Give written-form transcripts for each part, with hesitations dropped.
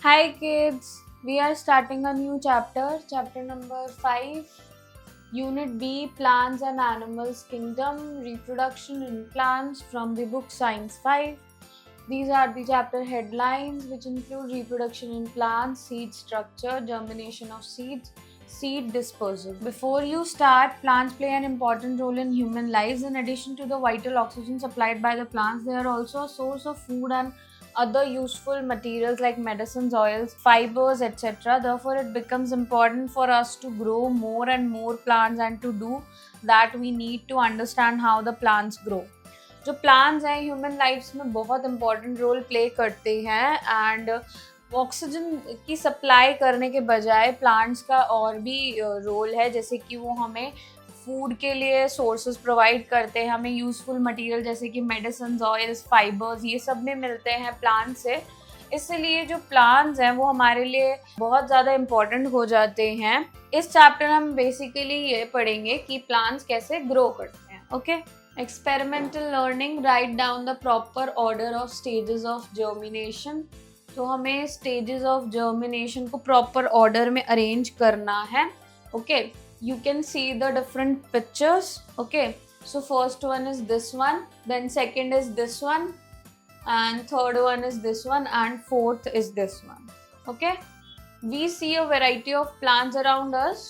Hi kids, we are starting a new chapter number 5, Unit B, Plants and Animals Kingdom, Reproduction in Plants from the book Science 5. These are the chapter headlines which include reproduction in plants, seed structure, germination of seeds, seed dispersal. Before you start, plants play an important role in human lives. In addition to the vital oxygen supplied by the plants, they are also a source of food and other useful materials like medicines, oils, fibers, etc. Therefore, it becomes important for us to grow more and more plants, and to do that we need to understand how the plants grow. जो plants हैं human lives में बहुत important role play करते हैं and oxygen की supply करने के बजाय प्लांट्स का और भी रोल है, जैसे कि वो हमें फूड के लिए सोर्सेज प्रोवाइड करते हैं, हमें यूजफुल मटेरियल जैसे कि मेडिसिन, ऑयल्स, फाइबर्स, ये सब में मिलते हैं प्लांट से। इसलिए जो प्लांट्स हैं वो हमारे लिए बहुत ज़्यादा इम्पोर्टेंट हो जाते हैं। इस चैप्टर में हम बेसिकली ये पढ़ेंगे कि प्लांट्स कैसे ग्रो करते हैं। Okay, experimental learning, write down the proper order of stages of germination. तो हमें स्टेजेस ऑफ जर्मिनेशन को प्रॉपर ऑर्डर में अरेंज करना है। Okay, you can see the different pictures. Okay, so first one is this one, then second is this one, and third one is this one, and fourth is this one. Okay, we see a variety of plants around us.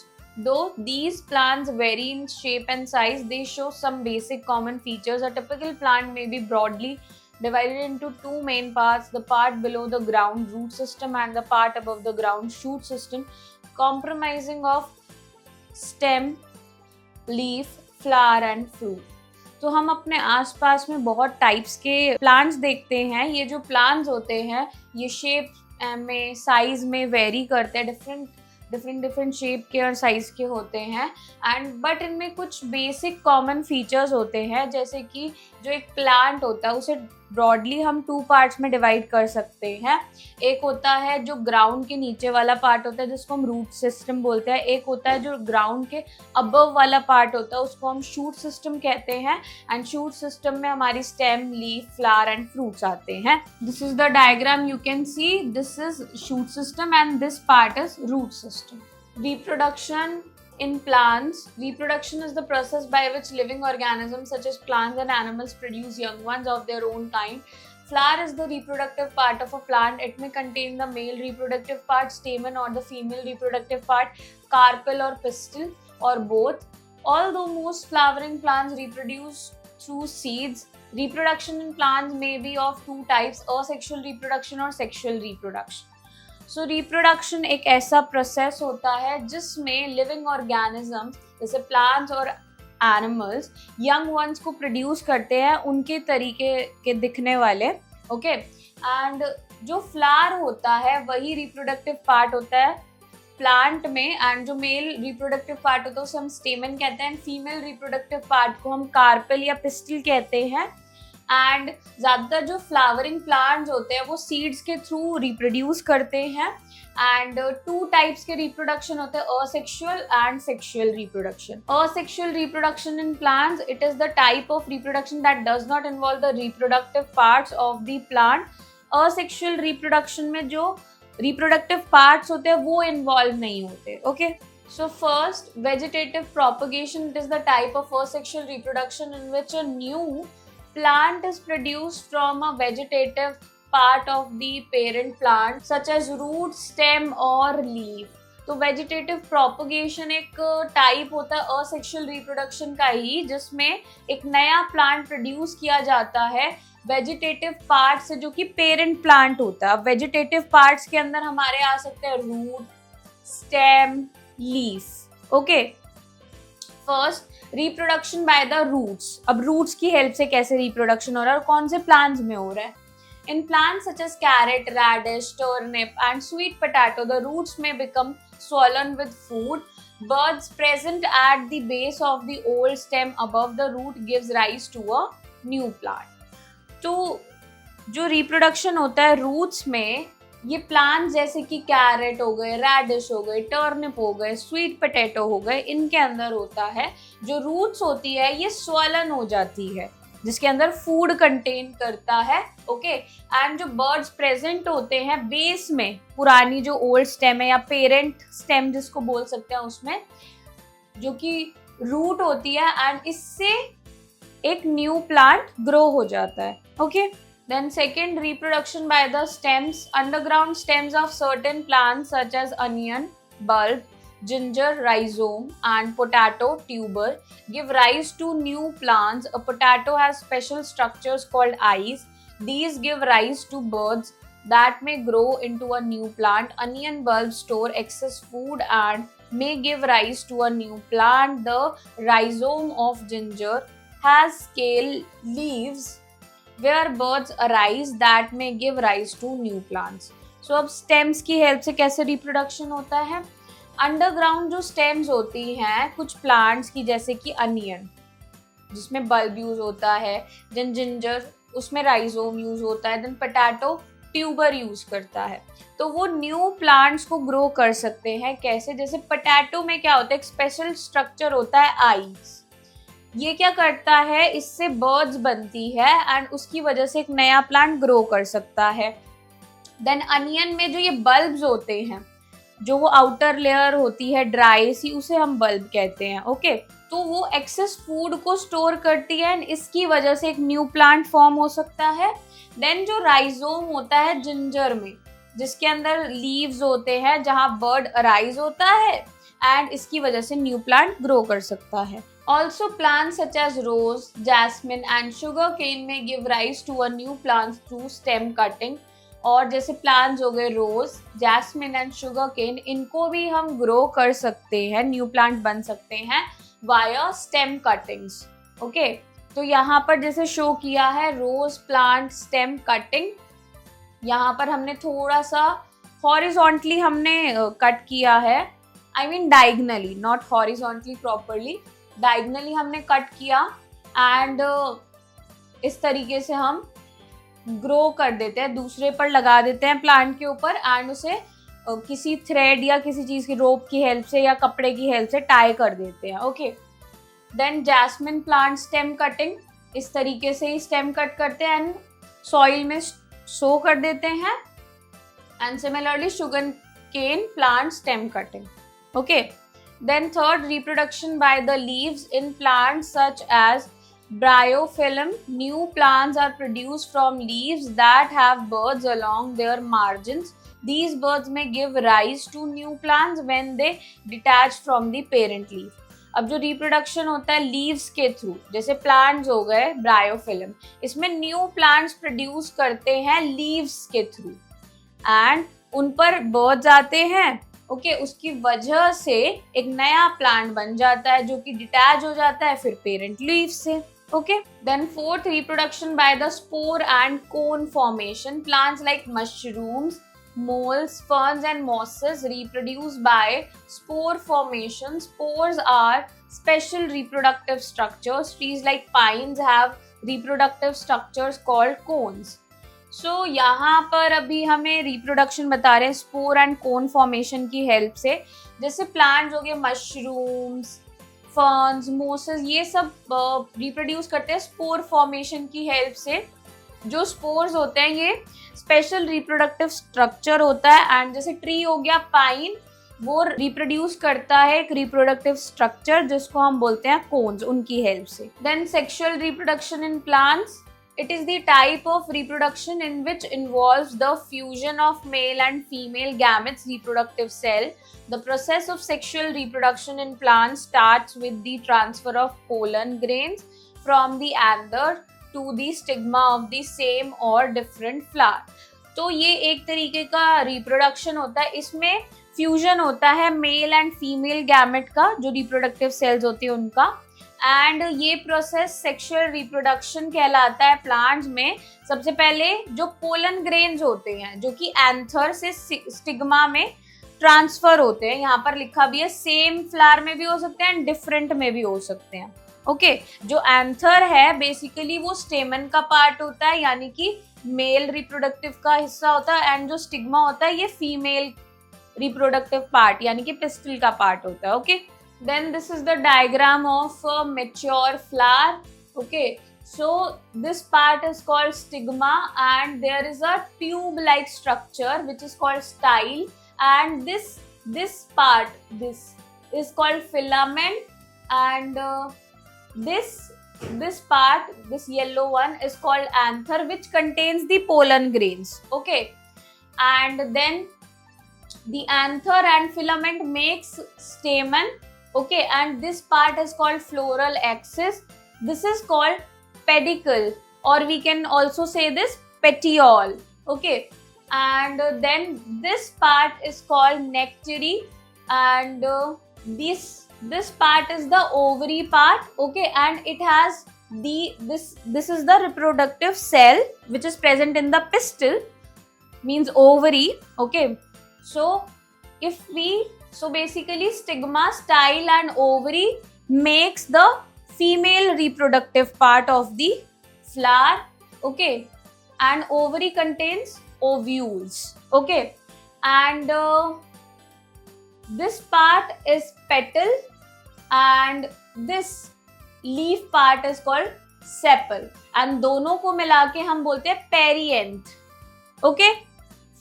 Though these plants vary in shape and size, they show some basic common features. A typical plant may be broadly divided into two main parts: the part below the ground root system and the part above the ground shoot system, comprising of stem, leaf, flower and fruit. तो हम अपने आसपास में बहुत types के plants देखते हैं। ये जो प्लांट्स होते हैं ये शेप में, साइज में वेरी करते हैं, डिफरेंट शेप के और साइज के होते हैं एंड बट इनमें कुछ बेसिक कॉमन फीचर्स होते हैं, जैसे कि जो एक प्लांट होता है उसे ब्रॉडली हम टू पार्ट्स में डिवाइड कर सकते हैं। एक होता है जो ग्राउंड के नीचे वाला पार्ट होता है जिसको हम रूट सिस्टम बोलते हैं, एक होता है जो ग्राउंड के अबव वाला पार्ट होता है उसको हम शूट सिस्टम कहते हैं एंड शूट सिस्टम में हमारी stem, leaf, flower and fruits आते हैं। This is the diagram you can see, this is shoot system and this part is root system. Reproduction in plants. Reproduction is the process by which living organisms such as plants and animals produce young ones of their own kind. Flower is the reproductive part of a plant. It may contain the male reproductive part, stamen, or the female reproductive part, carpel or pistil, or both. Although most flowering plants reproduce through seeds, reproduction in plants may be of two types: asexual reproduction or sexual reproduction. So reproduction एक ऐसा process होता है जिसमें living organisms जैसे plants और animals young ones को produce करते हैं उनके तरीके के दिखने वाले। ओके, एंड जो फ्लावर होता है वही रिप्रोडक्टिव पार्ट होता है प्लांट में, एंड जो मेल रिप्रोडक्टिव पार्ट होता है उसे हम स्टेमन कहते हैं, फीमेल रिप्रोडक्टिव पार्ट को हम कार्पेल या पिस्टिल कहते हैं। एंड ज़्यादातर जो फ्लावरिंग प्लांट्स होते हैं वो सीड्स के थ्रू रिप्रोड्यूस करते हैं एंड टू टाइप्स के रिप्रोडक्शन होते हैं: asexual and sexual reproduction. Asexual reproduction in plants, it is the type of reproduction that does not involve the reproductive parts of the plant. Asexual reproduction में जो reproductive parts होते हैं वो involve नहीं होते। Okay, so first, vegetative propagation. It is the type of asexual reproduction in which a new plant is produced from a vegetative part of the parent plant such as root, stem or leaf. तो vegetative propagation एक type होता है asexual reproduction का ही, जिसमें एक नया plant produce किया जाता है वेजिटेटिव पार्ट से जो कि पेरेंट प्लांट होता है। अब वेजिटेटिव पार्ट्स के अंदर हमारे आ सकते हैं root, stem, leaf. Okay, first reproduction by the roots. अब रूट्स की हेल्प से कैसे रिप्रोडक्शन हो रहा है और कौन से प्लांट्स में हो रहा है? In plants such as carrot, radish, turnip and sweet potato, the roots may become swollen with food. Buds present at the base of the old stem above the root gives rise to a new plant. तो जो reproduction होता है roots में, ये plant जैसे कि carat हो गए, रेडिश हो गए, टर्निप हो गए, स्वीट पोटैटो हो गए, इनके अंदर होता है। जो रूट्स होती है ये स्वलन हो जाती है। जिसके अंदर फूड कंटेन करता है। ओके, एंड जो बर्ड्स प्रेजेंट होते हैं बेस में, पुरानी जो ओल्ड स्टेम है या पेरेंट स्टेम जिसको बोल सकते हैं, उसमें जो कि रूट होती है, एंड इससे एक न्यू प्लांट ग्रो हो जाता है। Okay, then second, reproduction by the stems. Underground stems of certain plants such as onion bulb, ginger rhizome and potato tuber give rise to new plants. A potato has special structures called eyes. These give rise to birds that may grow into a new plant. Onion bulbs store excess food and may give rise to a new plant. The rhizome of ginger has scale leaves where birds arise that may give rise to new plants. So अब stems की help से कैसे reproduction होता है? Underground जो stems होती हैं कुछ प्लांट्स की, जैसे कि अनियन जिसमें बल्ब यूज होता है, देन जिंजर उसमें राइजोम यूज होता है, देन पोटैटो ट्यूबर यूज करता है, तो वो न्यू प्लांट्स को ग्रो कर सकते हैं। कैसे? जैसे पोटैटो में क्या होता है, एक स्पेशल स्ट्रक्चर होता है आईज, ये क्या करता है, इससे बर्ड्स बनती है एंड उसकी वजह से एक नया प्लांट ग्रो कर सकता है। देन अनियन में जो ये बल्ब्स होते हैं, जो वो आउटर लेयर होती है ड्राई सी, उसे हम बल्ब कहते हैं। ओके, तो वो एक्सेस फूड को स्टोर करती है एंड इसकी वजह से एक न्यू प्लांट फॉर्म हो सकता है। देन जो राइजोम होता है जिंजर में, जिसके अंदर लीव्स होते हैं जहां बर्ड अराइज होता है एंड इसकी वजह से न्यू प्लांट ग्रो कर सकता है। Also, plants such as rose, jasmine and sugarcane may give rise to a new plant through stem cutting. और जैसे प्लांट्स हो गए रोज, जैस्मिन एंड शुगरकेन, इनको भी हम ग्रो कर सकते हैं, न्यू प्लांट बन सकते हैं वाया स्टेम कटिंग्स। ओके, तो यहाँ पर जैसे शो किया है रोज प्लांट स्टेम कटिंग, यहाँ पर हमने थोड़ा सा हॉरिजॉन्टली हमने कट किया है, I mean diagonally, not horizontally properly, diagonally हमने कट किया एंड इस तरीके से हम ग्रो कर देते हैं, दूसरे पर लगा देते हैं प्लांट के ऊपर एंड उसे किसी थ्रेड या किसी चीज़ की रोप की हेल्प से या कपड़े की हेल्प से टाई कर देते हैं। Okay, then jasmine plant stem cutting, इस तरीके से ही स्टेम कट करते हैं एंड सॉइल में सो कर देते हैं। And similarly sugar cane plant stem cutting. Okay, then third, reproduction by the leaves in plants such as bryophyllum. New plants are produced from leaves that have buds along their margins. These buds may give rise to new plants when they detach from the parent leaf. अब जो reproduction होता है leaves के through, जैसे plants हो गए bryophyllum, इसमें new plants produce करते हैं लीव्स के थ्रू एंड उन पर बर्ड्स आते हैं। ओके, उसकी वजह से एक नया प्लांट बन जाता है जो कि डिटैच हो जाता है फिर पेरेंट लीव से। Okay, then fourth, reproduction by the spore and cone formation. Plants like mushrooms, moles, ferns and mosses reproduce by spore formation. Spores are special reproductive structures. Trees like pines have reproductive structures called cones. So यहाँ पर अभी हमें reproduction बता रहे हैं spore and cone formation की help से. जैसे प्लांट्स हो गए मशरूम्स, फर्न्स, मोसेस, ये सब रिप्रोड्यूस करते हैं स्पोर फॉर्मेशन की हेल्प से. जो स्पोर्स होते हैं ये स्पेशल रिप्रोडक्टिव स्ट्रक्चर होता है. एंड जैसे ट्री हो गया पाइन, वो रिप्रोड्यूस करता है एक रिप्रोडक्टिव स्ट्रक्चर जिसको हम बोलते हैं कोन्स, उनकी हेल्प से. Then sexual reproduction in plants. It is the type of reproduction in which involves the fusion of male and female gametes reproductive cell. The process of sexual reproduction in plants starts with the transfer of pollen grains from the anther to the stigma of the same or different flower. तो ये एक तरीके का reproduction होता है. इसमें fusion होता है मेल एंड फीमेल गैमेट का, जो रिप्रोडक्टिव सेल्स होती है उनका. एंड ये प्रोसेस सेक्सुअल रिप्रोडक्शन कहलाता है. प्लांट्स में सबसे पहले जो पोलन ग्रेन्स होते हैं जो कि एंथर से स्टिग्मा में ट्रांसफर होते हैं, यहाँ पर लिखा भी है सेम फ्लावर में भी हो सकते हैं एंड डिफरेंट में भी हो सकते हैं. ओके, जो एंथर है बेसिकली वो स्टेमन का पार्ट होता है, यानी कि मेल रिप्रोडक्टिव का हिस्सा होता है. एंड जो स्टिग्मा होता है ये फीमेल रिप्रोडक्टिव पार्ट यानी कि पिस्टल का पार्ट होता है. Okay, then this is the diagram of a mature flower. Okay, So this part is called stigma, and there is a tube-like structure which is called style, and this part, this is called filament, and this part, this yellow one, is called anther, which contains the pollen grains. Okay, and then the anther and filament makes stamen. Okay, and this part is called floral axis. This is called pedicle, or we can also say this petiole. Okay, and then this part is called nectary, and this part is the ovary part. Okay, and it has this is the reproductive cell which is present in the pistil, means ovary. Okay, so basically stigma, style and ovary makes the female reproductive part of the flower. Okay, and ovary contains ovules. Okay, and this part is petal, and this leaf part is called sepal, and दोनों को मिला के हम बोलते हैं perianth. Okay,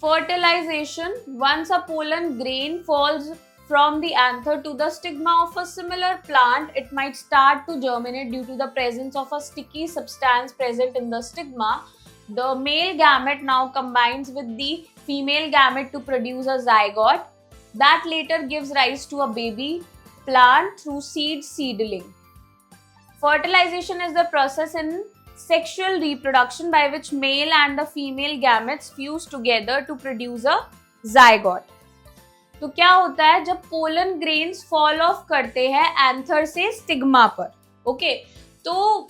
fertilization. Once a pollen grain falls from the anther to the stigma of a similar plant, it might start to germinate due to the presence of a sticky substance present in the stigma. The male gamete now combines with the female gamete to produce a zygote that later gives rise to a baby plant through seedling. Fertilization is the process in sexual reproduction by which male and the female gametes fuse together to produce a zygote. तो क्या होता है जब pollen grains fall of करते हैं anther से stigma पर. Okay, तो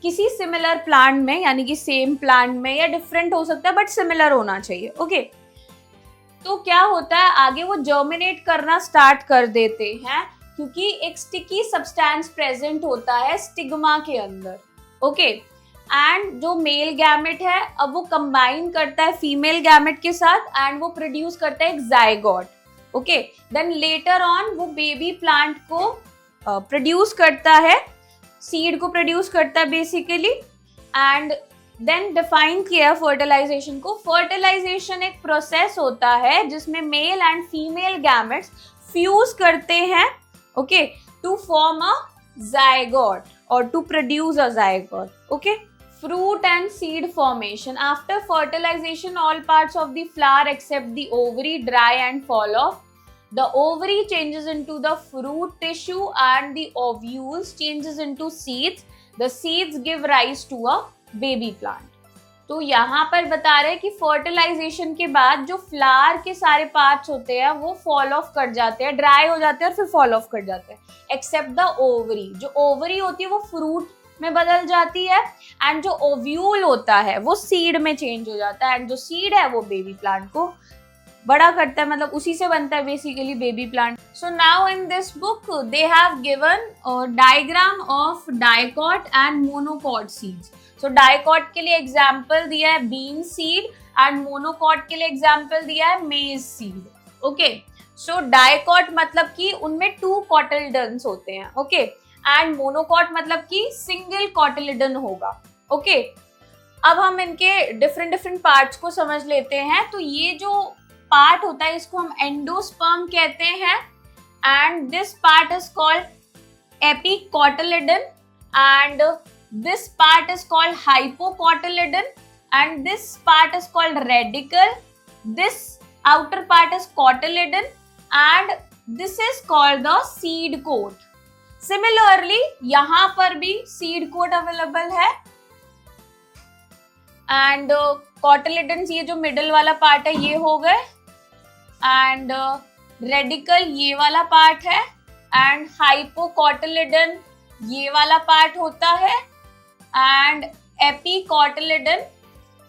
किसी सिमिलर प्लांट में, यानी कि सेम प्लांट में या डिफरेंट हो सकता है बट सिमिलर होना चाहिए. ओके, तो क्या होता है आगे वो जर्मिनेट करना स्टार्ट कर देते हैं क्योंकि एक स्टिकी सब्सटेंस प्रेजेंट होता है स्टिग्मा के अंदर. ओके, एंड जो मेल गैमेट है अब वो कंबाइन करता है फीमेल गैमेट के साथ एंड वो प्रोड्यूस करता है एक zygote. Okay, then later on वो बेबी प्लांट को प्रोड्यूस करता है, सीड को प्रोड्यूस करता है बेसिकली. एंड देन डिफाइन किया फर्टिलाइजेशन को. फर्टिलाइजेशन एक प्रोसेस होता है जिसमें male and female gametes fuse करते हैं, okay, to form a zygote or to produce a zygote. Okay, fruit and seed formation. After fertilization, all parts of the flower except the ovary dry and fall off. The ovary changes into the fruit tissue and the ovules changes into seeds. The seeds give rise to a baby plant. तो यहाँ पर बता रहे हैं कि fertilisation के बाद जो फ्लावर के सारे पार्ट्स होते हैं वो फॉल ऑफ कर जाते हैं, ड्राई हो जाते हैं और फिर फॉल ऑफ कर जाते हैं, एक्सेप्ट द ओवरी. जो ओवरी होती है वो फ्रूट में बदल जाती है एंड जो ओव्यूल होता है वो सीड में चेंज हो जाता है एंड जो सीड है वो बेबी प्लांट को बड़ा करता है, मतलब उसी से बनता है basically baby plant. So now in this book they have given diagram of dicot and monocot seeds. So dicot के लिए एग्जाम्पल दिया है बीन सीड एंड मोनोकॉट के लिए एग्जाम्पल दिया है मेज सीड. ओके, सो डाइकॉट मतलब कि उनमें 2 कॉटिलडन्स होते हैं. ओके, एंड मोनोकॉट मतलब कि सिंगल कॉटिलडन होगा. ओके, अब हम इनके डिफरेंट पार्ट्स को समझ लेते हैं. तो ये जो पार्ट होता है इसको हम एंडोस्पर्म कहते हैं and this part is called epicotyledon and this part is called hypocotyledon and this part is called radicle. This outer part is cotyledon and this is called the seed coat. Similarly, यहाँ पर भी seed coat available है and cotyledons ये जो middle वाला part है ये हो गए and radicle ये वाला part है and hypocotyledon ये वाला पार्ट होता है एंड एपिकोटिलिडन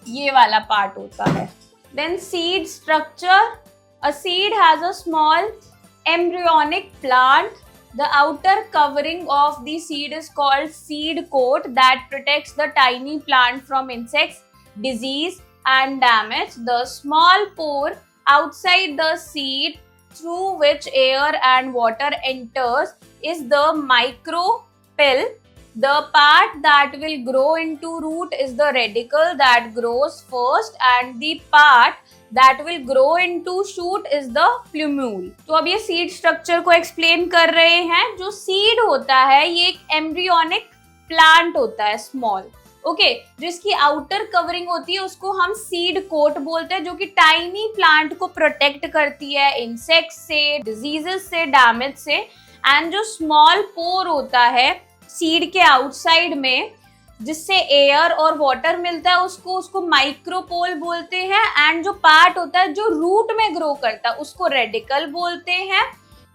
ये वाला पार्ट होता है. Then seed structure. A seed has a small embryonic plant. The outer covering of the seed is called seed coat that protects the tiny plant from insects, disease and damage. The small pore outside the seed through which air and water enters is the micropyle. The part that will grow into root is the radicle that grows first and the part that will grow into shoot is the plumule. तो अब ये seed structure को explain कर रहे हैं. जो seed होता है ये एक एम्ब्रियोनिक प्लांट होता है, स्मॉल, ओके, जिसकी आउटर कवरिंग होती है उसको हम सीड कोट बोलते हैं, जो कि टाइनी प्लांट को प्रोटेक्ट करती है इंसेक्ट्स से, डिजीजेस से, डैमेज से. एंड जो स्मॉल पोर होता है सीड के आउटसाइड में, जिससे एयर और वाटर मिलता है, उसको माइक्रोपोल बोलते हैं. एंड जो पार्ट होता है जो रूट में ग्रो करता है उसको रेडिकल बोलते हैं,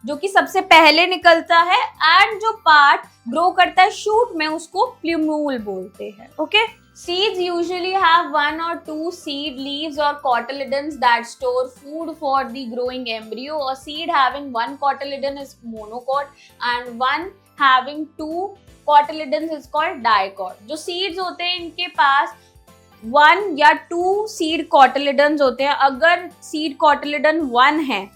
जो कि सबसे पहले निकलता है. एंड जो पार्ट ग्रो करता है शूट में उसको प्लूम्यूल बोलते हैं. Okay, seeds usually have 1 or 2 seed leaves or cotyledons that store food for the growing embryo. A seed having 1 cotyledon is monocot and one having 2 cotyledons is called dicot. जो seeds होते हैं इनके पास 1 या 2 seed cotyledons होते हैं. अगर seed cotyledon 1 है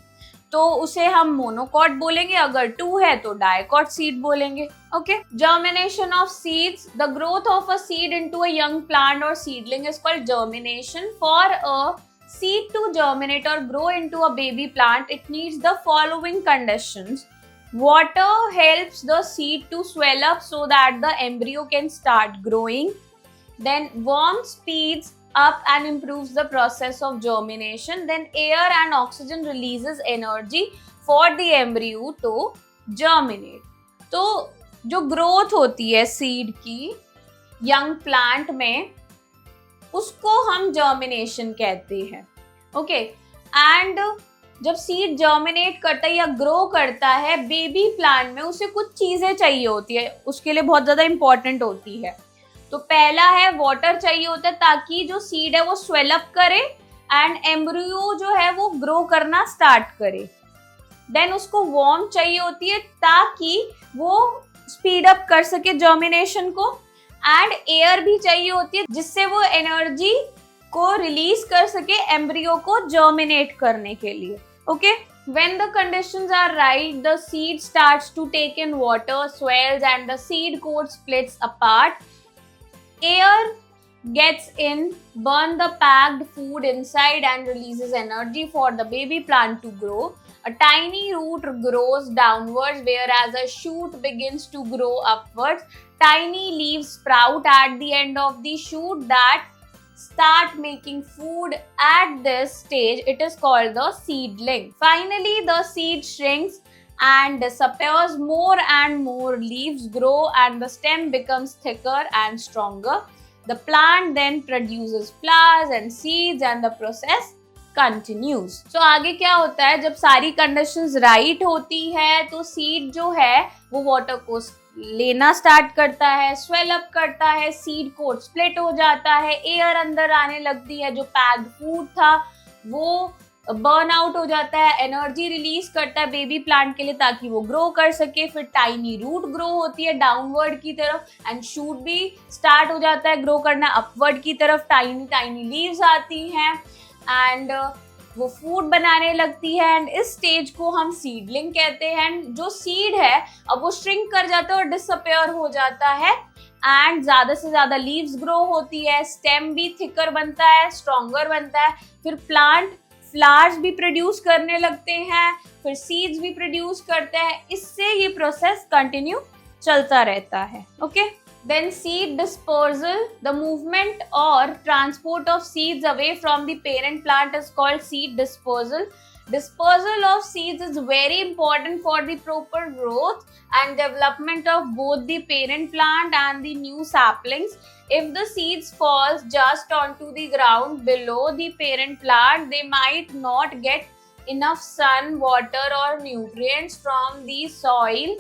तो उसे हम मोनोकॉट बोलेंगे, अगर 2 है तो डाइकॉट सीड बोलेंगे. Okay, germination of seeds. The growth of a seed into a young plant or seedling is called germination. For a seed to germinate or grow into a baby plant, it needs the following conditions. Water helps the seed to swell up so that the embryo can start growing. Then warmth speeds up and improves the process of germination. Then air and oxygen releases energy for the embryo to germinate. तो जो growth होती है seed की young plant में उसको हम germination कहते हैं. ओके, एंड जब सीड जर्मिनेट करता है या ग्रो करता है बेबी प्लांट में, उसे कुछ चीजें चाहिए होती है, उसके लिए बहुत ज्यादा इंपॉर्टेंट होती है. तो पहला है वाटर चाहिए होता है ताकि जो सीड है वो स्वेल अप करे एंड एम्ब्रियो जो है वो ग्रो करना स्टार्ट करे. देन उसको वार्म चाहिए होती है ताकि वो स्पीड अप कर सके जर्मिनेशन को. एंड एयर भी चाहिए होती है जिससे वो एनर्जी को रिलीज कर सके एम्ब्रियो को जर्मिनेट करने के लिए. Okay, when the conditions are right, the seed starts to take in water, swells and the seed coat splits apart. Air gets in, burn the packed food inside and releases energy for the baby plant to grow. A tiny root grows downwards whereas a shoot begins to grow upwards. Tiny leaves sprout at the end of the shoot that start making food. At this stage, it is called the seedling. Finally, the seed shrinks and disappears. More and more leaves grow and the stem becomes thicker and stronger. The plant then produces flowers and seeds and the process continues. So आगे क्या होता है, जब सारी conditions right होती है तो seed जो है वो water को लेना स्टार्ट करता है, स्वेल अप करता है, सीड कोट स्प्लिट हो जाता है, एयर अंदर आने लगती है, जो पैक्ड फूड था वो बर्न आउट हो जाता है, एनर्जी रिलीज करता है बेबी प्लांट के लिए ताकि वो ग्रो कर सके. फिर टाइनी रूट ग्रो होती है डाउनवर्ड की तरफ एंड शूट भी स्टार्ट हो जाता है ग्रो करना अपवर्ड की तरफ. टाइनी टाइनी लीव्स आती हैं एंड वो फूड बनाने लगती है एंड इस स्टेज को हम सीडलिंग कहते हैं. जो सीड है अब वो श्रिंक कर जाता है और डिसअपेयर हो जाता है एंड ज्यादा से ज्यादा लीव्स ग्रो होती है, स्टेम भी थिकर बनता है, स्ट्रॉन्गर बनता है. फिर प्लांट फ्लावर्स भी प्रोड्यूस करने लगते हैं, फिर सीड्स भी प्रोड्यूस करते हैं. इससे ये प्रोसेस कंटिन्यू चलता रहता है. Okay, then seed dispersal. The movement or transport of seeds away from the parent plant is called seed dispersal. Dispersal of seeds is very important for the proper growth and development of both the parent plant and the new saplings. If the seeds falls just onto the ground below the parent plant, they might not get enough sun, water or nutrients from the soil.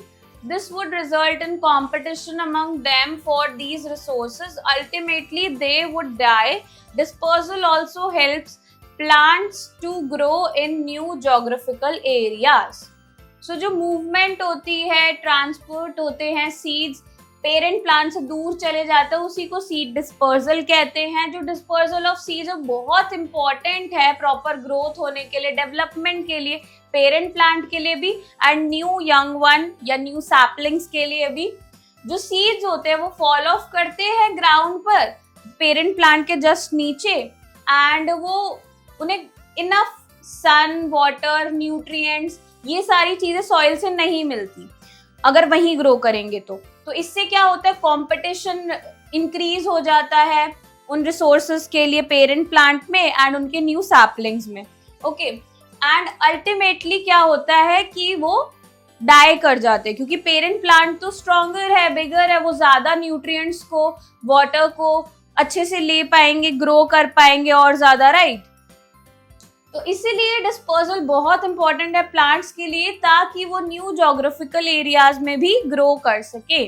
This would result in competition among them for these resources. Ultimately, they would die. Dispersal also helps plants to grow in new geographical areas. So, जो movement होती है, transport होते हैं seeds, parent plant से दूर चले जाता है, उसी को सीड डिस्पर्सल कहते हैं. जो डिस्पर्सल ऑफ सीड्स बहुत इंपॉर्टेंट है प्रॉपर ग्रोथ होने के लिए, डेवलपमेंट के लिए, पेरेंट प्लांट के लिए भी एंड न्यू यंग वन या न्यू सैपलिंग्स के लिए भी. जो सीड्स होते हैं वो फॉल ऑफ करते हैं ग्राउंड पर, पेरेंट प्लांट के जस्ट नीचे, एंड वो उन्हें इनफ सन, वाटर, न्यूट्रिएंट्स, ये सारी चीजें सॉइल से नहीं मिलती अगर वहीं ग्रो करेंगे तो इससे क्या होता है, कंपटीशन इंक्रीज हो जाता है उन रिसोर्सेज के लिए पेरेंट प्लांट में एंड उनके न्यू सैपलिंग्स में। ओके, एंड अल्टीमेटली क्या होता है कि वो डाई कर जाते हैं, क्योंकि पेरेंट प्लांट तो स्ट्रॉन्गर है, बिगर है, वो ज्यादा न्यूट्रिएंट्स को, वाटर को अच्छे से ले पाएंगे, ग्रो कर पाएंगे और ज्यादा, राइट। तो इसीलिए डिस्पर्सल बहुत इंपॉर्टेंट है प्लांट्स के लिए, ताकि वो न्यू जोग्राफिकल एरियाज में भी ग्रो कर सके।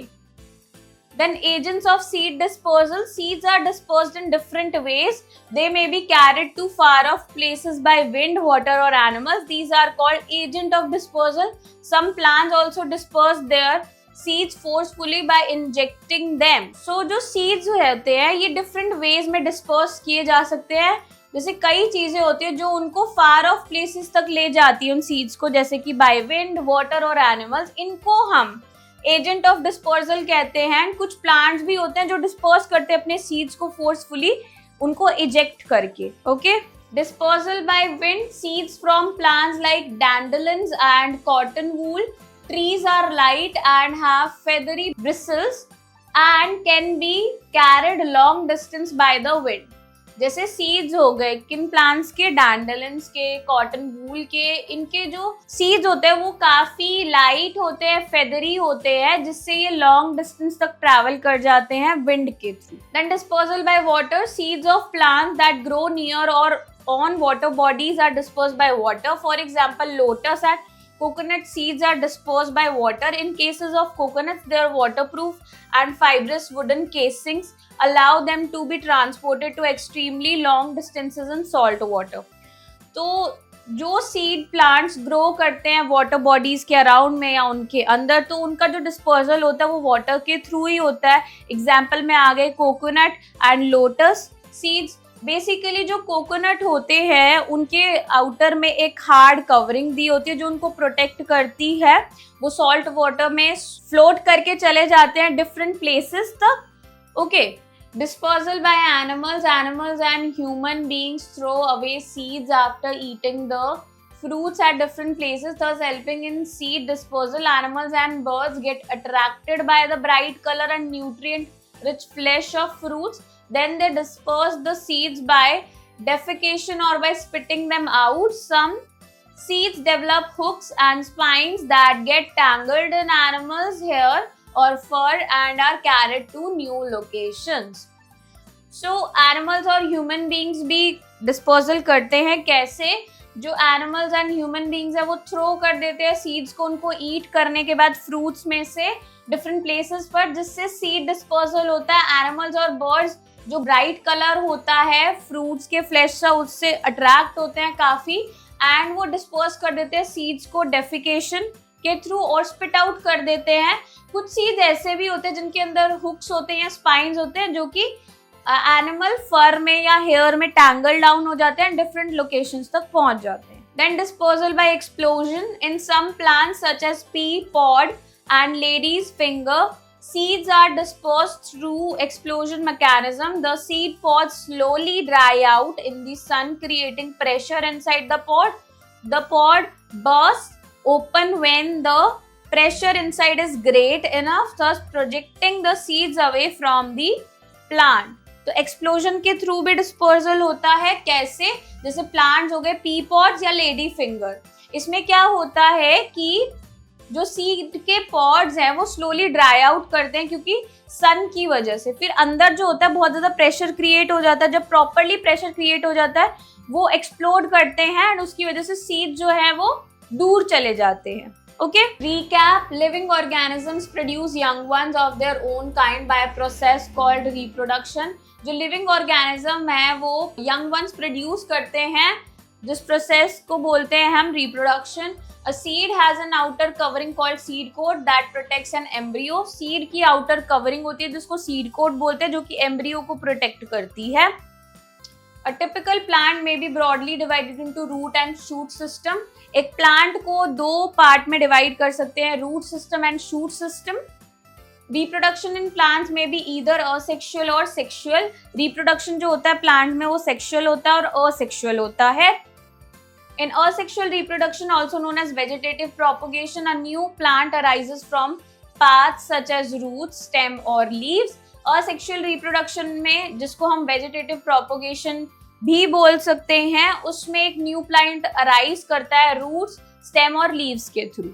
Then agents of seed dispersal. Seeds are dispersed in different ways. They may be carried to far off places by wind, water or animals. These are called agent of dispersal. Some plants also disperse their seeds forcefully by injecting them. So जो seeds होते हैं ये different ways में disperse किए जा सकते हैं। जैसे कई चीजें होती है जो उनको far off places तक ले जाती है उन seeds को, जैसे कि by wind, water और animals, इनको हम एजेंट ऑफ डिस्पर्सल कहते हैं। कुछ प्लांट्स भी होते हैं जो डिस्पर्स करते हैं अपने सीड्स को फोर्सफुली, उनको इजेक्ट करके। Okay, dispersal by wind, seeds from plants like dandelions and cotton wool trees are light and have feathery bristles and can be carried long distance by the wind. जैसे seeds हो गए किन plants के, डैंडलिन्स के, cotton wool के, इनके जो seeds होते हैं वो काफी लाइट होते हैं, फेदरी होते हैं, जिससे ये लॉन्ग डिस्टेंस तक ट्रैवल कर जाते हैं विंड के through. Then dispersal by water, seeds of plants that grow near or on water bodies are dispersed by water. For example lotus and coconut seeds are dispersed by water. In cases of coconuts, their waterproof and fibrous wooden casings allow them to be transported to extremely long distances in salt water. तो जो seed plants grow करते हैं water bodies के around में या उनके अंदर, तो उनका जो डिस्पर्सल होता है वो वाटर के थ्रू ही होता है। एग्जाम्पल में आ गए coconut and lotus seeds. Basically जो कोकोनट होते हैं उनके आउटर में एक हार्ड कवरिंग दी होती है जो उनको प्रोटेक्ट करती है। वो सॉल्ट वाटर में फ्लोट करके चले जाते हैं डिफरेंट प्लेसेस तक। Okay, dispersal by animals, animals and human beings throw away seeds after eating the fruits at different places, thus helping in seed dispersal. Animals and birds get attracted by the bright color and nutrient rich flesh of fruits. Then they disperse the seeds by defecation or by spitting them out. Some seeds develop hooks and spines that get tangled in animals' hair or fur and are carried to new locations. So animals और human beings भी dispersal करते हैं। कैसे? जो animals and human beings है वो throw कर देते हैं सीड्स को, उनको ईट करने के बाद फ्रूट्स में से डिफरेंट प्लेसेस पर, जिससे सीड डिस्पर्सल होता है। एनिमल्स और बर्ड्स जो ब्राइट कलर होता है फ्रूट्स के फ्लैश से, उससे अट्रैक्ट होते हैं काफी एंड वो डिस्पर्स कर देते हैं सीड्स को डेफिकेशन के थ्रू और स्पिट आउट कर देते हैं। कुछ सीड्स ऐसे भी होते हैं जिनके अंदर हुक्स होते हैं या स्पाइंस होते हैं, जो कि एनिमल फर में या हेयर में टैंगल डाउन हो जाते हैं, डिफरेंट लोकेशंस तक पहुंच जाते हैं। Then disposal by explosion, in some plants such as pea pod and ladies finger, seeds are dispersed through explosion mechanism. The seed pods slowly dry out in the sun, creating pressure inside the pod. The pod bursts open when the pressure inside is great enough, thus projecting the seeds away from the plant. तो explosion के through भी dispersal होता है। कैसे? जैसे plants हो गए P pods या लेडी फिंगर, इसमें क्या होता है कि जो सीड के पॉड्स हैं वो स्लोली ड्राई आउट करते हैं क्योंकि सन की वजह से। फिर अंदर जो होता है बहुत ज्यादा प्रेशर क्रिएट हो जाता है। जब प्रॉपरली प्रेशर क्रिएट हो जाता है वो एक्सप्लोड करते हैं एंड उसकी वजह से सीड जो है वो दूर चले जाते हैं। Okay, recap. Living organisms produce young ones of their own kind by a process called reproduction. जो लिविंग ऑर्गेनिज्म है वो यंग वंस प्रोड्यूस करते हैं, जिस प्रोसेस को बोलते हैं हम reproduction. A seed has an outer covering called seed coat that protects an embryo. Seed की आउटर कवरिंग होती है जिसको सीड कोट बोलते हैं, जो कि एम्ब्रियो को प्रोटेक्ट करती है। A typical plant may be broadly divided into root and shoot system. एक प्लांट को दो पार्ट में डिवाइड कर सकते हैं, root system and shoot system. Reproduction in plants में बी ईदर असेक्सुअल और सेक्सुअल. रिप्रोडक्शन जो होता है प्लांट में वो सेक्सुअल होता है और असेक्सुअल होता है. In asexual reproduction, also known as vegetative propagation, a new plant arises from paths such as roots, stem or leaves. Asexual reproduction में जिसको हम vegetative propagation भी बोल सकते हैं, उसमें एक new plant arise करता है roots, stem और leaves के through.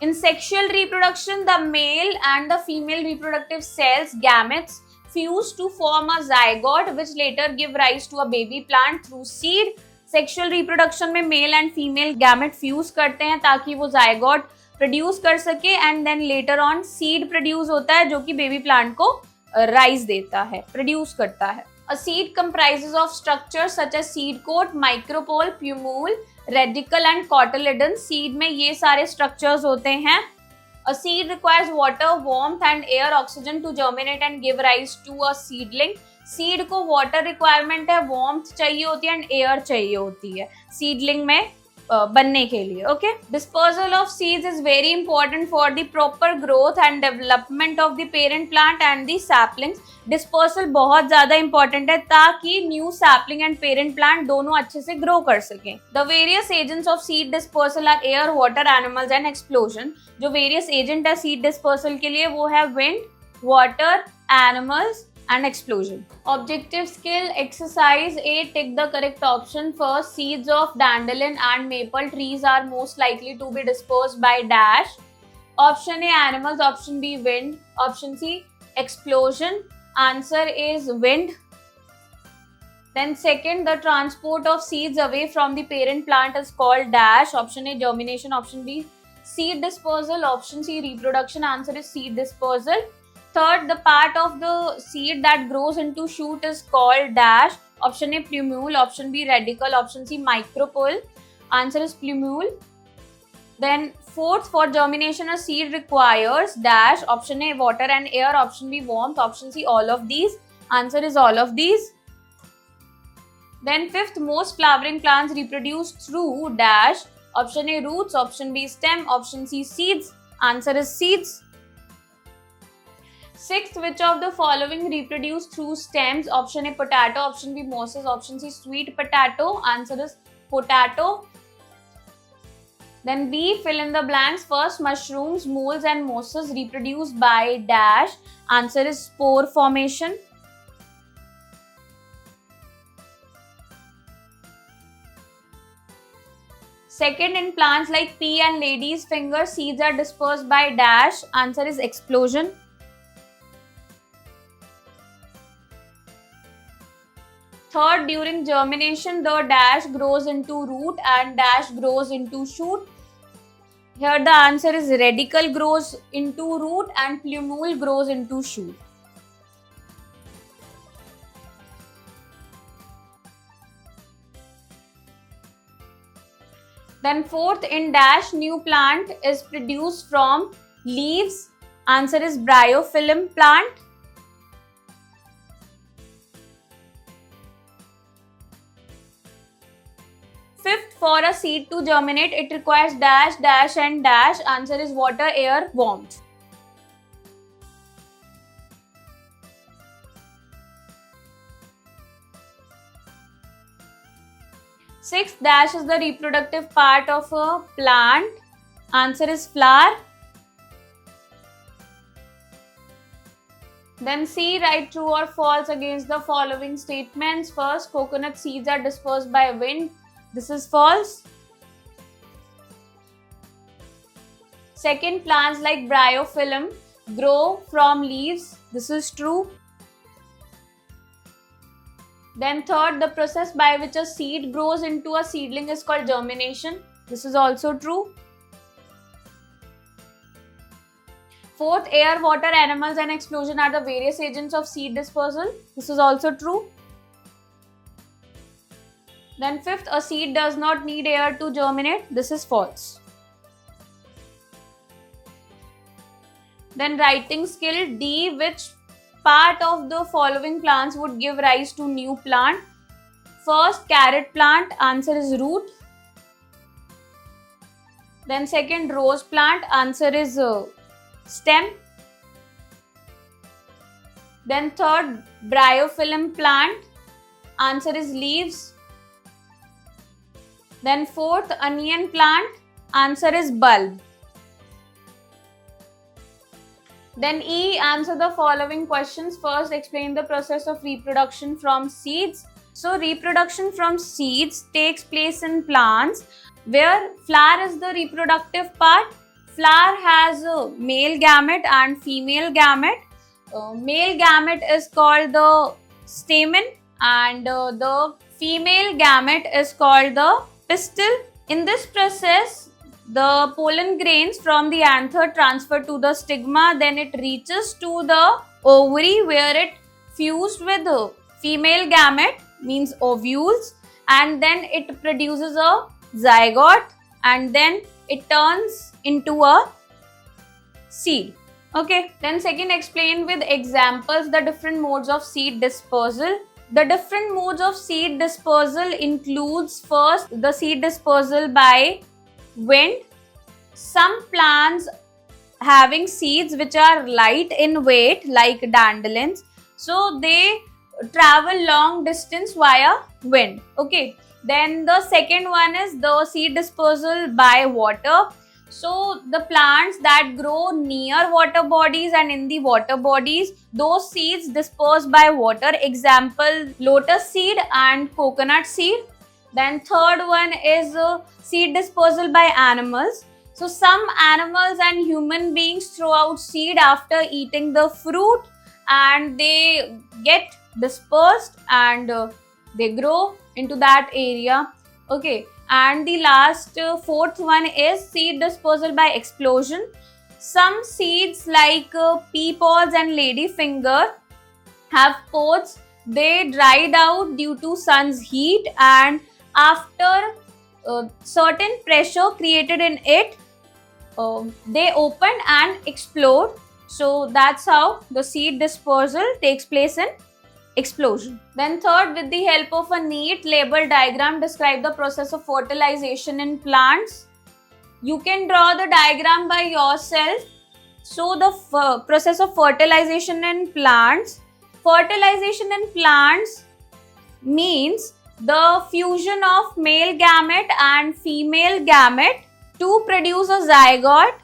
In sexual reproduction, the male and the female reproductive cells, gametes, fuse to form a zygote which later give rise to a baby plant through seed. Sexual reproduction में male and female gamete fuse करते हैं ताकि वो zygote produce कर सके and then later on seed produce होता है जो कि बेबी प्लांट को राइज देता है, प्रोड्यूस करता है. A seed comprises of structures such as seed coat, micropyle, plumule, radicle and cotyledon. Seed में ये सारे स्ट्रक्चर्स होते हैं. A seed requires water, warmth and air, oxygen to germinate and give rise to a seedling. Seed को water requirement है, warmth चाहिए होती है एंड एयर चाहिए होती है सीडलिंग में बनने के लिए. Okay, dispersal of seeds is very important for the proper growth and development of the parent plant and the saplings. Dispersal बहुत ज्यादा इंपॉर्टेंट है ताकि new sapling and parent plant दोनों अच्छे से ग्रो कर सकें. The various agents of seed dispersal are air, water, animals and explosion. जो वेरियस एजेंट है सीड डिस्पर्सल के लिए वो है wind, water, animals and explosion. Objective skill exercise A. Tick the correct option. First, seeds of dandelion and maple trees are most likely to be dispersed by dash. Option A, animals. Option B, wind. Option C, explosion. Answer is wind. Then second, the transport of seeds away from the parent plant is called dash. Option A, germination. Option B, seed dispersal. Option C, reproduction. Answer is seed dispersal. Third, the part of the seed that grows into shoot is called dash. Option A, plumule. Option B, radicle. Option C, micropole. Answer is plumule. Then fourth, for germination a seed requires dash. Option A, water and air. Option B, warmth. Option C, all of these. Answer is all of these. Then fifth, most flowering plants reproduce through dash. Option A, roots. Option B, stem. Option C, seeds. Answer is seeds. Sixth, which of the following reproduce through stems? Option A, potato. Option B, mosses. Option C, sweet potato. Answer is potato. Then B, fill in the blanks. First, mushrooms, moles and mosses reproduce by dash. Answer is spore formation. Second, in plants like pea and lady's finger, seeds are dispersed by dash. Answer is explosion. Third, during germination, the dash grows into root and dash grows into shoot. Here the answer is radicle grows into root and plumule grows into shoot. Then fourth, in dash, new plant is produced from leaves. Answer is bryophyllum plant. Fifth, for a seed to germinate, it requires dash, dash and dash. Answer is water, air, warmth. Sixth, dash is the reproductive part of a plant. Answer is flower. Then C, write true or false against the following statements. First, coconut seeds are dispersed by wind. This is false. Second, plants like bryophyllum grow from leaves. This is true. Then third, the process by which a seed grows into a seedling is called germination. This is also true. Fourth, air, water, animals and explosion are the various agents of seed dispersal. This is also true. Then fifth, a seed does not need air to germinate. This is false. Then writing skill D, which part of the following plants would give rise to new plant? First, carrot plant. Answer is root. Then second, rose plant. Answer is stem. Then third, bryophyllum plant. Answer is leaves. Then fourth, onion plant. Answer is bulb. Then E, answer the following questions. First, explain the process of reproduction from seeds. So, reproduction from seeds takes place in plants where flower is the reproductive part. Flower has a male gamete and female gamete. Male gamete is called the stamen and the female gamete is called the pistil. In this process, the pollen grains from the anther transfer to the stigma, then it reaches to the ovary where it fused with the female gamete, means ovules, and then it produces a zygote and then it turns into a seed. Okay, then second, explain with examples the different modes of seed dispersal. The different modes of seed dispersal includes first the seed dispersal by wind. Some plants having seeds which are light in weight like dandelions, so they travel long distance via wind. Okay, then the second one is the seed dispersal by water. So the plants that grow near water bodies and in the water bodies, those seeds disperse by water. Example, lotus seed and coconut seed. Then third one is seed dispersal by animals. So some animals and human beings throw out seed after eating the fruit and they get dispersed and they grow into that area. Okay, and the last fourth one is seed dispersal by explosion. Some seeds like pea pods and ladyfinger have pods. They dried out due to sun's heat and after certain pressure created in it, they open and explode. So that's how the seed dispersal takes place in explosion. Then third, with the help of a neat label diagram, describe the process of fertilization in plants. You can draw the diagram by yourself. So the process of fertilization in plants. Fertilization in plants means the fusion of male gamete and female gamete to produce a zygote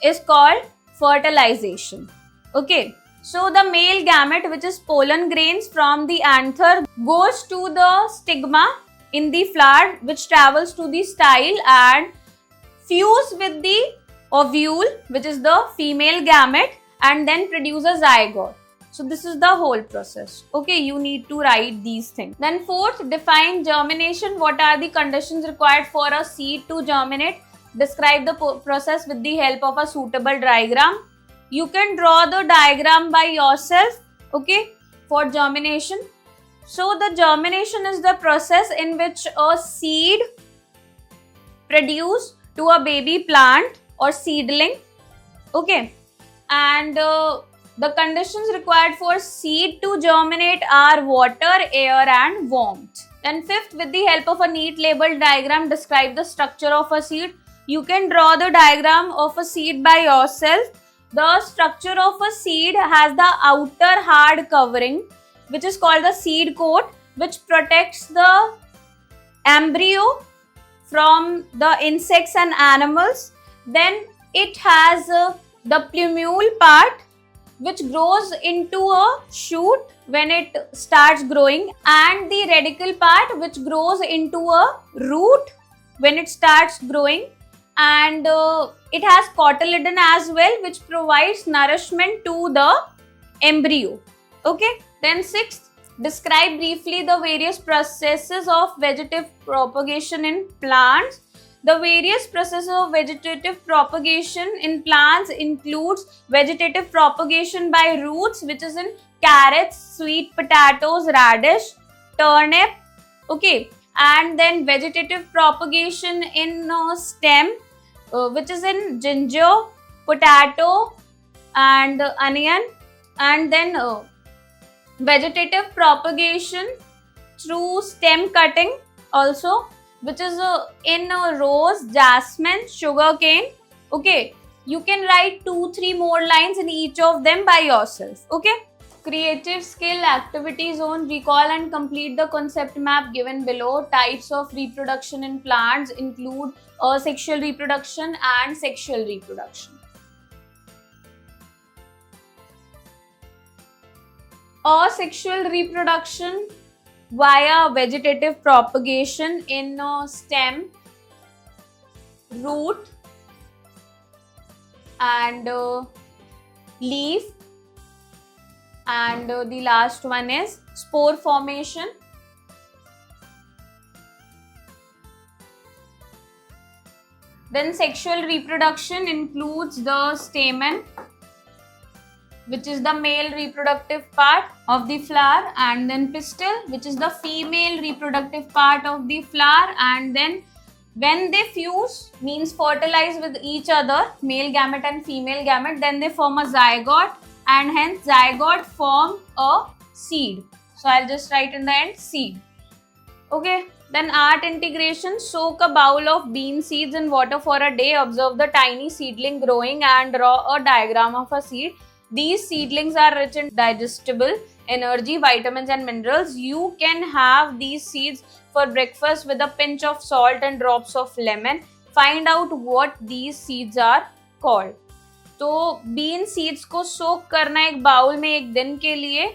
is called fertilization. Okay, so the male gamete, which is pollen grains from the anther, goes to the stigma in the flower, which travels to the style and fuse with the ovule, which is the female gamete, and then produce a zygote. So this is the whole process. Okay, you need to write these things. Then fourth, define germination. What are the conditions required for a seed to germinate? Describe the process with the help of a suitable diagram. You can draw the diagram by yourself, okay, for germination. So the germination is the process in which a seed produced to a baby plant or seedling, okay, and the conditions required for seed to germinate are water, air and warmth. Then fifth, with the help of a neat labeled diagram, describe the structure of a seed. You can draw the diagram of a seed by yourself. The structure of a seed has the outer hard covering, which is called the seed coat, which protects the embryo from the insects and animals. Then it has the plumule part, which grows into a shoot when it starts growing, and the radicle part, which grows into a root when it starts growing, and it has cotyledon as well, which provides nourishment to the embryo. Okay, then sixth, describe briefly the various processes of vegetative propagation in plants. The various processes of vegetative propagation in plants includes vegetative propagation by roots, which is in carrots, sweet potatoes, radish, turnip, okay, and then vegetative propagation in stem, which is in ginger, potato and onion, and then vegetative propagation through stem cutting also, which is in rose, jasmine, sugarcane. Okay, you can write 2-3 more lines in each of them by yourself. Okay, Creative skill activity zone. Recall and complete the concept map given below. Types of reproduction in plants include asexual reproduction and sexual reproduction. Asexual reproduction via vegetative propagation in stem, root and leaf, and the last one is spore formation. Then sexual reproduction includes the stamen, which is the male reproductive part of the flower, and then pistil, which is the female reproductive part of the flower, and then when they fuse, means fertilize with each other, male gamete and female gamete, then they form a zygote, and hence zygote form a seed. So I'll just write in the end seed. Okay. Then art integration. Soak a bowl of bean seeds in water for a day. Observe the tiny seedling growing and draw a diagram of a seed. These seedlings are rich in digestible energy, vitamins and minerals. You can have these seeds for breakfast with a pinch of salt and drops of lemon. Find out what these seeds are called. तो been seeds को सोक करना एक bowl में एक दिन के लिए,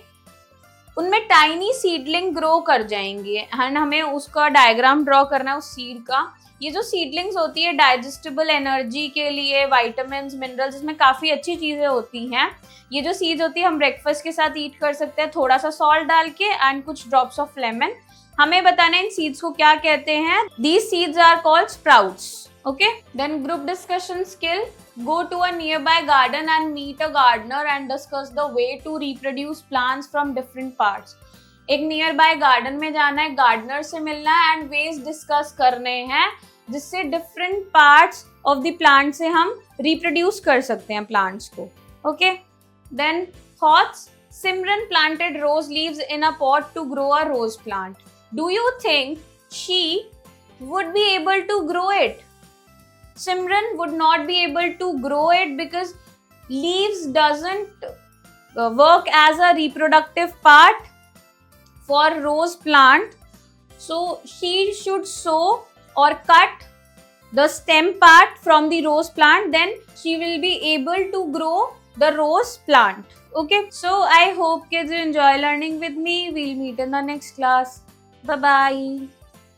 उनमें टाइनी सीडलिंग ग्रो कर जाएंगे एंड हमें उसका डायग्राम ड्रॉ करना है उस सीड का. ये जो सीडलिंग्स होती है डाइजेस्टिबल एनर्जी के लिए, विटामिन्स मिनरल्स, इसमें काफ़ी अच्छी चीज़ें होती हैं. ये जो सीड्स होती है हम ब्रेकफास्ट के साथ ईट कर सकते हैं, थोड़ा सा सॉल्ट डाल के एंड कुछ ड्रॉप्स ऑफ लेमन. हमें बताना है इन सीड्स को क्या कहते हैं. These seeds are called sprouts. Okay, then group discussion skill. Go to a nearby garden and meet a gardener and discuss the way to reproduce plants from different parts. एक near by garden में जाना है, gardener से मिलना है and veg discuss करने हैं जिससे different parts of the plant से हम रिप्रोड्यूस कर सकते हैं प्लांट्स को. Okay, then thoughts. Simran planted rose leaves in a pot to grow a rose plant. Do you think she would be able to grow it? Simran would not be able to grow it because leaves doesn't work as a reproductive part for rose plant. So she should sew or cut the stem part from the rose plant, then she will be able to grow the rose plant. Okay, so I hope kids you enjoy learning with me. We'll meet in the next class. Bye bye.